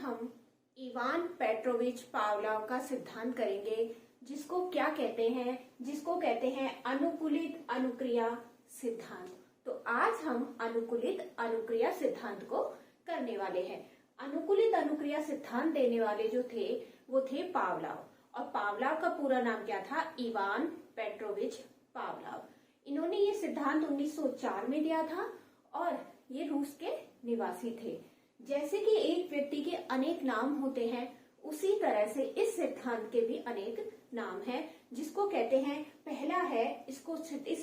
हम Ivan Petrovich Pavlov का सिद्धांत करेंगे, जिसको कहते हैं अनुकूलित अनुक्रिया सिद्धांत। तो आज हम अनुकूलित अनुक्रिया सिद्धांत को करने वाले हैं। अनुकूलित अनुक्रिया सिद्धांत देने वाले जो थे वो थे पावलोव, और पावलोव का पूरा नाम क्या था? Ivan Petrovich Pavlov. इन्होंने ये सिद्धांत 1904 में दिया था और ये रूस के निवासी थे। जैसे कि एक व्यक्ति के अनेक नाम होते हैं, उसी तरह से इस सिद्धांत के भी अनेक नाम हैं, जिसको कहते हैं, पहला है इस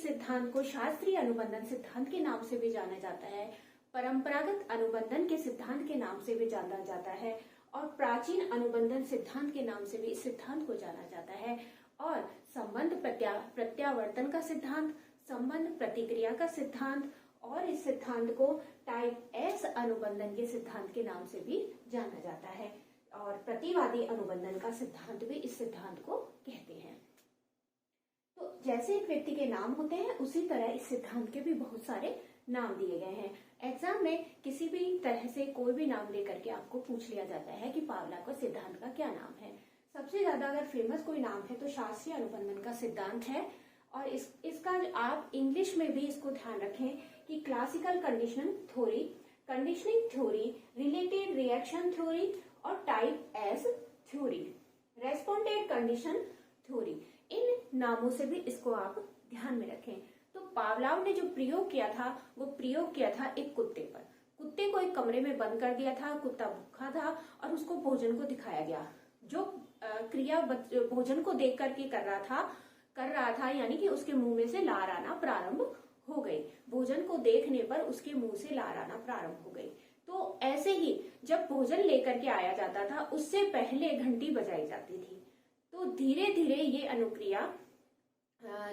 सिद्धांत को शास्त्रीय अनुबंधन सिद्धांत के नाम से भी जाना जाता है, परंपरागत अनुबंधन के सिद्धांत के नाम से भी जाना जाता है, और प्राचीन अनुबंधन सिद्धांत के नाम से भी इस सिद्धांत को जाना जाता है, और संबंध प्रत्यावर्तन का सिद्धांत, संबंध प्रतिक्रिया का सिद्धांत, और इस सिद्धांत को टाइप एस अनुबंधन के सिद्धांत के नाम से भी जाना जाता है, और प्रतिवादी अनुबंधन का सिद्धांत भी इस सिद्धांत को कहते हैं। तो जैसे एक व्यक्ति के नाम होते हैं, उसी तरह इस सिद्धांत के भी बहुत सारे नाम दिए गए हैं। एग्जाम में किसी भी तरह से कोई भी नाम लेकर के आपको पूछ लिया जाता है कि पावलोव का सिद्धांत का क्या नाम है। सबसे ज्यादा अगर फेमस कोई नाम है तो शास्त्रीय अनुबंधन का सिद्धांत है, और इसका आप इंग्लिश में भी इसको ध्यान रखें कि classical conditioning theory, related reaction theory और type S theory, respondent condition theory, इन नामों से भी इसको आप ध्यान में रखें। तो पावलोव ने जो प्रयोग किया था वो प्रयोग किया था एक कुत्ते पर। कुत्ते को एक कमरे में बंद कर दिया था, कुत्ता भूखा था और उसको भोजन को दिखाया गया। जो क्रिया भोजन को देख करके कर रहा था, यानी कि उसके मुंह में से लार आना प्रारंभ हो गई। भोजन को देखने पर उसके मुंह से लार आना प्रारंभ हो गई। तो ऐसे ही जब भोजन लेकर के आया जाता था, उससे पहले घंटी बजाई जाती थी। तो धीरे धीरे ये अनुक्रिया,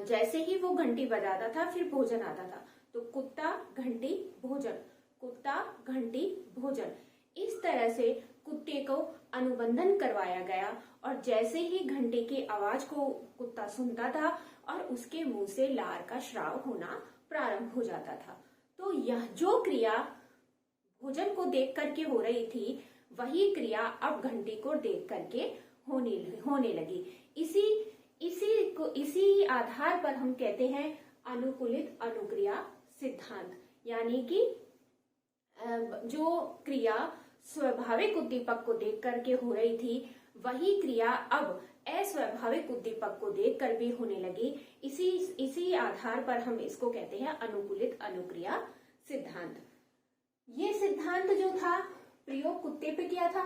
जैसे ही वो घंटी बजाता था फिर भोजन आता था, तो कुत्ता घंटी भोजन, कुत्ता घंटी भोजन, इस तरह से कुत्ते को अनुबंधन करवाया गया। और जैसे ही घंटे की आवाज को कुत्ता सुनता था और उसके मुंह से लार का स्राव होना प्रारंभ हो जाता था। तो यह जो क्रिया भोजन को देख करके हो रही थी, वही क्रिया अब घंटी को देख करके होने लगी। इसी आधार पर हम कहते हैं अनुकूलित अनुक्रिया सिद्धांत, यानी कि जो क्रिया स्वाभाविक उद्दीपक को देख करके हो रही थी, वही क्रिया अब अस्वाभाविक उद्दीपक को देख कर भी होने लगी। इसी आधार पर हम इसको कहते हैं अनुकूलित अनुक्रिया सिद्धांत। ये सिद्धांत जो था प्रयोग कुत्ते पे किया था।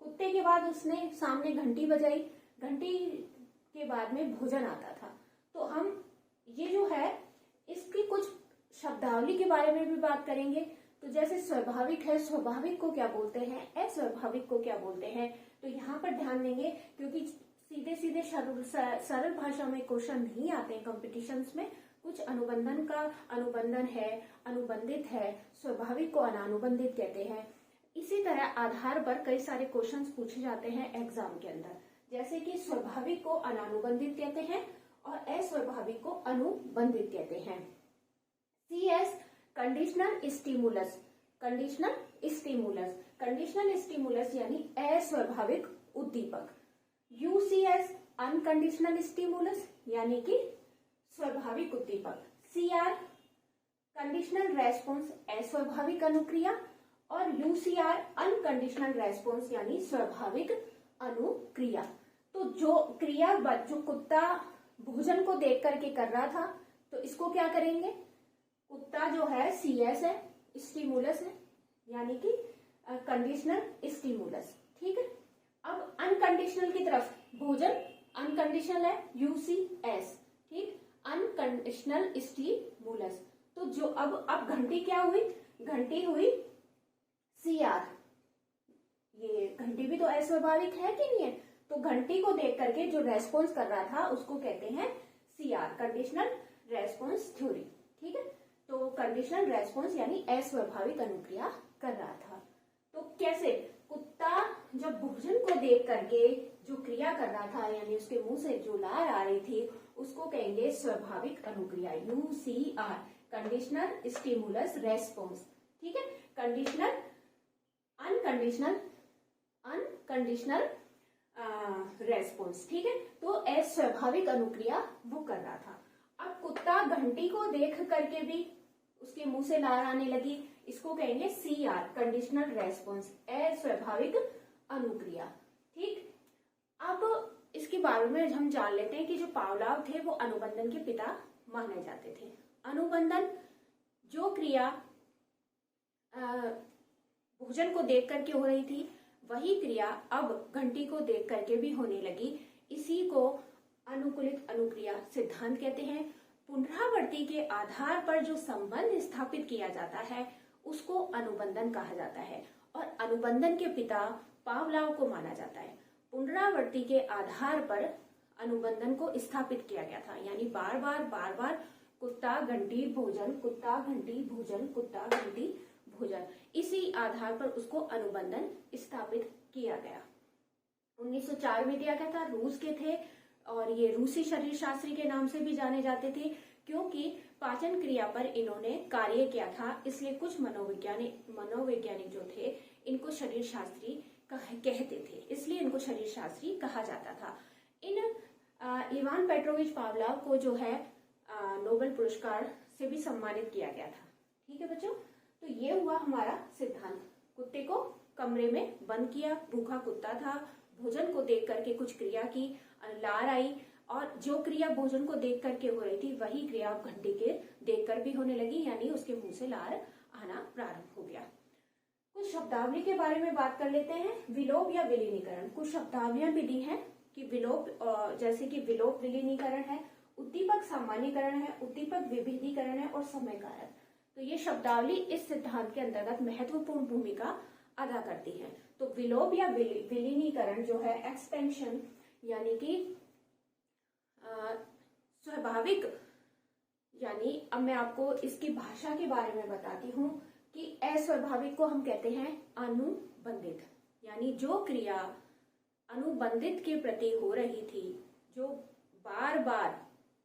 कुत्ते के बाद उसने सामने घंटी बजाई, घंटी के बाद में भोजन आता था। तो हम ये जो है इसकी कुछ शब्दावली के बारे में भी बात करेंगे। तो जैसे स्वाभाविक है, स्वाभाविक को क्या बोलते हैं, अस्वाभाविक को क्या बोलते हैं, तो यहाँ पर ध्यान देंगे, क्योंकि सीधे सरल भाषा में क्वेश्चन नहीं आते हैं कॉम्पिटिशन्स में। कुछ अनुबंधन का अनुबंधन है, अनुबंधित है, स्वाभाविक को अनानुबंधित कहते हैं। इसी तरह आधार पर कई सारे क्वेश्चंस पूछे जाते हैं एग्जाम के अंदर, जैसे कि स्वाभाविक को अनानुबंधित कहते हैं और अस्वाभाविक को अनुबंधित कहते हैं। CS conditional stimulus, conditional stimulus यानी अस्वाभाविक उद्दीपक। UCS अनकंडीशनल स्टिमुलस यानी कि स्वाभाविक उद्दीपक। CR कंडीशनल रेस्पॉन्स अस्वाभाविक अनुक्रिया, और UCR अनकंडीशनल रेस्पॉन्स यानी स्वाभाविक अनुक्रिया। तो जो क्रिया जो कुत्ता भोजन को देख करके कर रहा था, तो इसको क्या करेंगे, कुत्ता जो है CS है, स्टिमुलस है, यानी कि कंडीशनल स्टिमुलस। ठीक है। अब अनकंडीशनल की तरफ, भोजन अनकंडीशनल है UCS, ठीक, अनकंडीशनल स्टिमुलस। तो जो अब घंटी क्या हुई, घंटी हुई CR। ये घंटी भी तो अस्वाभाविक है कि नहीं है, तो घंटी को देख करके जो रेस्पॉन्स कर रहा था उसको कहते हैं CR, कंडीशनल रेस्पॉन्स थ्योरी। ठीक है। तो कंडीशनल रेस्पॉन्स यानी अस्वाभाविक अनुक्रिया कर रहा था। तो कैसे, कुत्ता जब भोजन को देख करके जो क्रिया कर रहा था, यानी उसके मुंह से जो लार आ रही थी, उसको कहेंगे स्वाभाविक अनुक्रिया, UCR, कंडीशनल स्टिमुलस रेस्पॉन्स। ठीक है। कंडीशनल अनकंडीशनल रेस्पॉन्स, ठीक है। तो अस्वाभाविक अनुक्रिया वो कर रहा था। अब कुत्ता घंटी को देख करके भी उसके मुंह से लार आने लगी, इसको कहेंगे CR, कंडीशनल रेस्पॉन्स, अस्वाभाविक अनुक्रिया, ठीक। अब इसके बारे में हम जान लेते हैं कि जो पावलोव थे वो अनुबंधन के पिता माने जाते थे। अनुबंधन जो क्रिया भोजन को देख करके हो रही थी, वही क्रिया अब घंटी को देख करके भी होने लगी। इसी को अनुकूलित अनुक्रिया सिद्धांत कहते हैं। पुनरावृत्ति के आधार पर जो संबंध स्थापित किया जाता है उसको अनुबंधन कहा जाता है, और अनुबंधन के पिता पावलोव को माना जाता है। पुनरावृत्ति के आधार पर अनुबंधन को स्थापित किया गया था, यानी बार बार कुत्ता घंटी भोजन, कुत्ता घंटी भोजन, कुत्ता घंटी भोजन, इसी आधार पर उसको अनुबंधन स्थापित किया गया। 1904 में दिया गया था, रूस के थे, और ये रूसी शरीर शास्त्री के नाम से भी जाने जाते थे, क्योंकि पाचन क्रिया पर इन्होंने कार्य किया था। इसलिए कुछ मनोवैज्ञानिक जो थे इनको शरीर शास्त्री कहते थे, इसलिए इनको शरीर शास्त्री कहा जाता था। इवान पेट्रोविच पावलोव को जो है नोबेल पुरस्कार से भी सम्मानित किया गया था, ठीक है बच्चों। तो ये हुआ हमारा सिद्धांत। कुत्ते को कमरे में बंद किया, भूखा कुत्ता था, भोजन को देख करके कुछ क्रिया की, लार आई, और जो क्रिया भोजन को देख करके हो रही थी वही क्रिया घंटी के देखकर भी होने लगी, यानी उसके मुंह से लार आना प्रारंभ हो गया। कुछ शब्दावली के बारे में बात कर लेते हैं। विलोप या विलीनीकरण, कुछ शब्दावलियां भी दी हैं कि विलोप, जैसे कि विलोप विलीनीकरण है, उद्दीपक सामान्यकरण है, उद्दीपक विभेदीकरण है, और समय कारक। तो ये शब्दावली इस सिद्धांत के अंतर्गत महत्वपूर्ण भूमिका अदा करती है। तो विलोप या विलीनीकरण जो है एक्सपेंशन, यानी कि स्वाभाविक, यानी अब मैं आपको इसकी भाषा के बारे में बताती हूँ कि अस्वाभाविक को हम कहते हैं अनुबंधित, यानी जो क्रिया अनुबंधित के प्रति हो रही थी, जो बार बार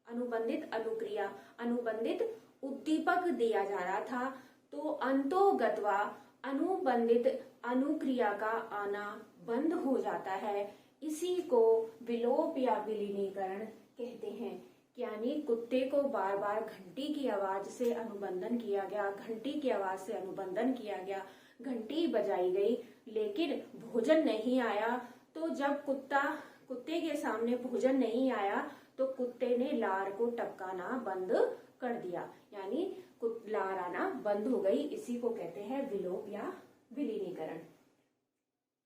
अनुबंधित अनुक्रिया, अनुबंधित उद्दीपक दिया जा रहा था, तो अंतोगत्वा अनुबंधित अनुक्रिया का आना बंद हो जाता है। इसी को विलोप या विलीनीकरण कहते हैं। यानी कुत्ते को बार बार घंटी की आवाज से अनुबंधन किया गया, घंटी की आवाज से अनुबंधन किया गया, घंटी बजाई गई, लेकिन भोजन नहीं आया। तो जब कुत्ते के सामने भोजन नहीं आया तो कुत्ते ने लार को टपकाना बंद कर दिया, यानी लार आना बंद हो गई। इसी को कहते हैं विलोप या विलीनीकरण।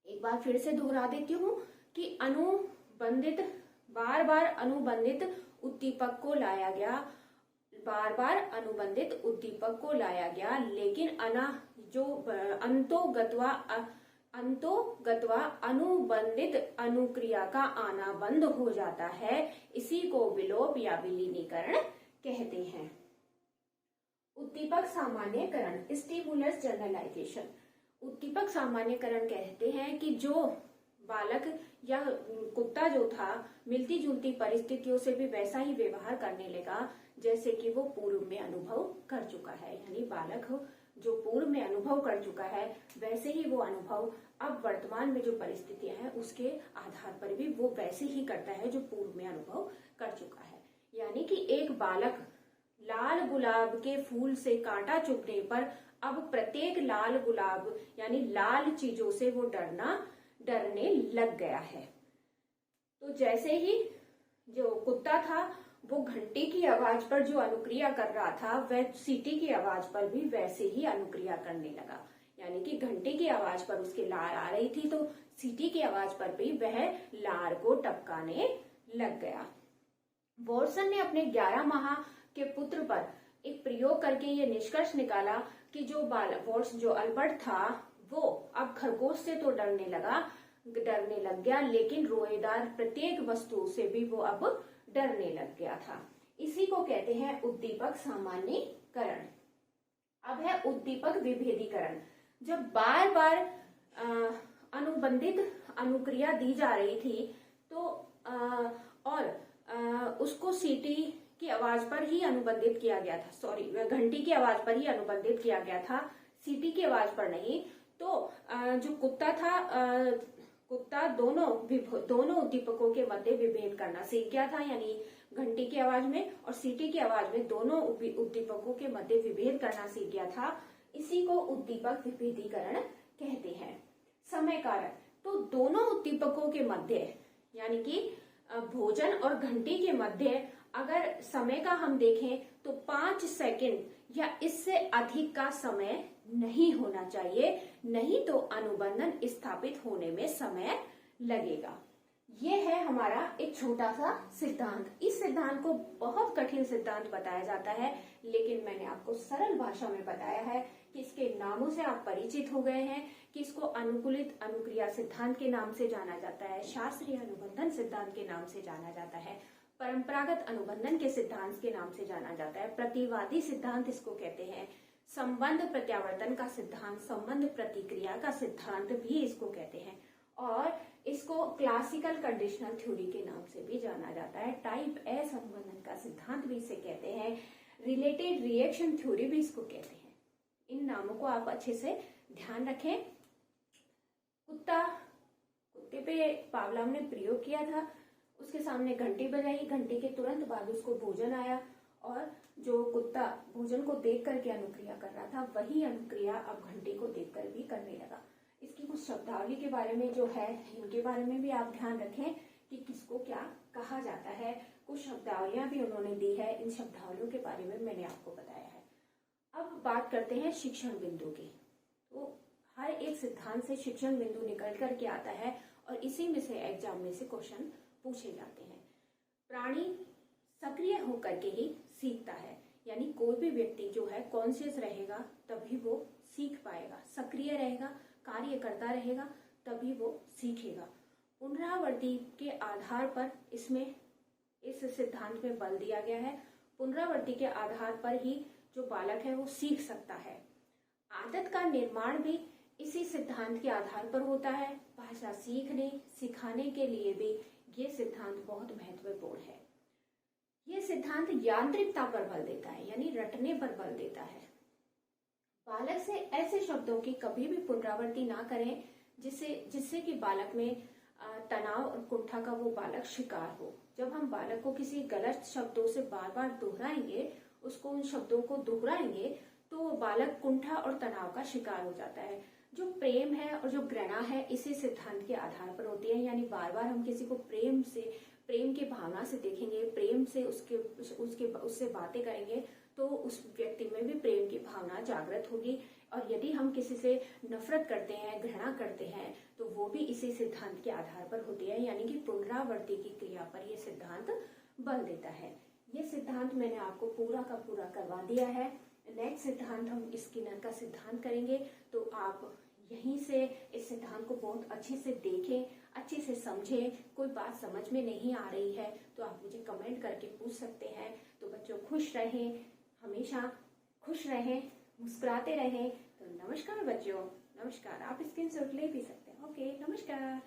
एक बार फिर से दोहरा देती हूँ कि बार बार अनुबंधित उद्दीपक को लाया गया, बार बार अनुबंधित उद्दीपक को लाया गया, लेकिन अंतोगत्वा अनुबंधित अनुक्रिया का आना बंद हो जाता है। इसी को विलोप या विलीनीकरण कहते हैं। उद्दीपक सामान्यकरण, स्टिमुलस जनरलाइजेशन। उद्दीपक सामान्यकरण कहते हैं कि जो बालक या कुत्ता जो था मिलती जुलती परिस्थितियों से भी वैसा ही व्यवहार करने लगा जैसे कि वो पूर्व में अनुभव कर चुका है, यानी बालक जो पूर्व में अनुभव कर चुका है वैसे ही वो अनुभव अब वर्तमान में जो परिस्थितियां हैं उसके आधार पर भी वो वैसे ही करता है जो पूर्व में अनुभव कर चुका है। यानी कि एक बालक लाल गुलाब के फूल से कांटा चुभने पर अब प्रत्येक लाल गुलाब यानी लाल चीजों से वो डरने लग गया है। तो जैसे ही जो कुत्ता था वो घंटी की आवाज पर जो अनुक्रिया कर रहा था वह सीटी की आवाज पर भी वैसे ही अनुक्रिया करने लगा, यानी कि घंटी की आवाज पर उसके लार आ रही थी तो सीटी की आवाज पर भी वह लार को टपकाने लग गया। वॉटसन ने अपने 11 माह के पुत्र पर एक प्रयोग करके ये निष्कर्ष निकाला कि जो अल्बर्ट था वो अब खरगोश से तो डरने लग गया, लेकिन रोएदार प्रत्येक वस्तु से भी वो अब डरने लग गया था। इसी को कहते हैं उद्दीपक सामान्यीकरण। अब है उद्दीपक विभेदीकरण। जब बार बार अनुबंधित अनुक्रिया दी जा रही थी तो उसको सीटी की आवाज पर ही अनुबंधित किया गया था, घंटी की आवाज पर ही अनुबंधित किया गया था, सीटी की आवाज पर नहीं। तो जो कुत्ता था कुत्ता दोनों उद्दीपकों के मध्य विभेद करना सीख गया था, यानी घंटी की आवाज में और सीटी की आवाज में दोनों उद्दीपकों के मध्य विभेद करना सीख गया था। इसी को उद्दीपक विभेदीकरण कहते हैं। समय कारक, तो दोनों उद्दीपकों के मध्य यानी कि भोजन और घंटी के मध्य अगर समय का हम देखें तो 5 सेकंड या इससे अधिक का समय नहीं होना चाहिए, नहीं तो अनुबंधन स्थापित होने में समय लगेगा। ये है हमारा एक छोटा सा सिद्धांत। इस सिद्धांत को बहुत कठिन सिद्धांत बताया जाता है, लेकिन मैंने आपको सरल भाषा में बताया है कि इसके नामों से आप परिचित हो गए हैं कि इसको अनुकूलित अनुक्रिया सिद्धांत के नाम से जाना जाता है, शास्त्रीय अनुबंधन सिद्धांत के नाम से जाना जाता है, परंपरागत अनुबंधन के सिद्धांत के नाम से जाना जाता है, प्रतिवादी सिद्धांत इसको कहते हैं, संबंध प्रत्यावर्तन का सिद्धांत, संबंध प्रतिक्रिया का सिद्धांत भी इसको कहते हैं, और इसको क्लासिकल कंडीशनल थ्योरी के नाम से भी जाना जाता है। टाइप ए संबंधन का सिद्धांत भी इसे कहते हैं, रिलेटेड रिएक्शन थ्योरी भी इसको कहते हैं। इन नामों को आप अच्छे से ध्यान रखें। कुत्ते पे पावलोव ने प्रयोग किया था, उसके सामने घंटी बजाई, घंटी के तुरंत बाद उसको भोजन आया और जो कुत्ता भोजन को देख करके अनुक्रिया कर रहा था वही अनुक्रिया अब घंटी को देखकर भी करने लगा। इसकी कुछ शब्दावली के बारे में जो है इनके बारे में भी आप ध्यान रखें कि किसको क्या कहा जाता है। कुछ शब्दावलियां भी उन्होंने दी है, इन शब्दावलियों के बारे में मैंने आपको बताया है। अब बात करते हैं शिक्षण बिंदु की। तो हर एक सिद्धांत से शिक्षण बिंदु निकल करके आता है और इसी में से एग्जाम में से क्वेश्चन पूछे जाते हैं। प्राणी सक्रिय होकर के ही सीखता है, यानी कोई भी व्यक्ति जो है कॉन्शियस रहेगा तभी वो सीख पाएगा, सक्रिय रहेगा, कार्य करता रहेगा तभी वो सीखेगा। पुनरावृत्ति के आधार पर इसमें इस सिद्धांत में बल दिया गया है। पुनरावृत्ति के आधार पर ही जो बालक है वो सीख सकता है। आदत का निर्माण भी इसी सिद्धांत के आधार पर होता है। भाषा सीखने सिखाने के लिए भी ये सिद्धांत बहुत महत्वपूर्ण है। ये सिद्धांत यांत्रिकता पर बल देता है, यानी रटने पर बल देता है। बालक से ऐसे शब्दों की कभी भी पुनरावृत्ति ना करें जिससे कि बालक में तनाव और कुंठा का वो बालक शिकार हो। जब हम बालक को किसी गलत शब्दों से बार बार दोहराएंगे, उसको उन शब्दों को दोहराएंगे तो बालक कुंठा और तनाव का शिकार हो जाता है। जो प्रेम है और जो घृणा है इसी सिद्धांत के आधार पर होती है, यानी बार बार हम किसी को प्रेम की भावना से देखेंगे, प्रेम से उससे बातें करेंगे तो उस व्यक्ति में भी प्रेम की भावना जागृत होगी। और यदि हम किसी से नफरत करते हैं, घृणा करते हैं तो वो भी इसी सिद्धांत के आधार पर होती है, यानी कि पुनरावृत्ति की क्रिया पर यह सिद्धांत बल देता है। ये सिद्धांत मैंने आपको पूरा का पूरा करवा दिया है। नेक्स्ट सिद्धांत हम स्किनर का सिद्धांत करेंगे, तो आप यहीं से इस सिद्धांत को बहुत अच्छे से देखें, अच्छे से समझें। कोई बात समझ में नहीं आ रही है तो आप मुझे कमेंट करके पूछ सकते हैं। तो बच्चों खुश रहें, हमेशा खुश रहें, मुस्कुराते रहें। तो नमस्कार बच्चों, नमस्कार। आप स्क्रीनशॉट ले भी सकते हैं। ओके, नमस्कार।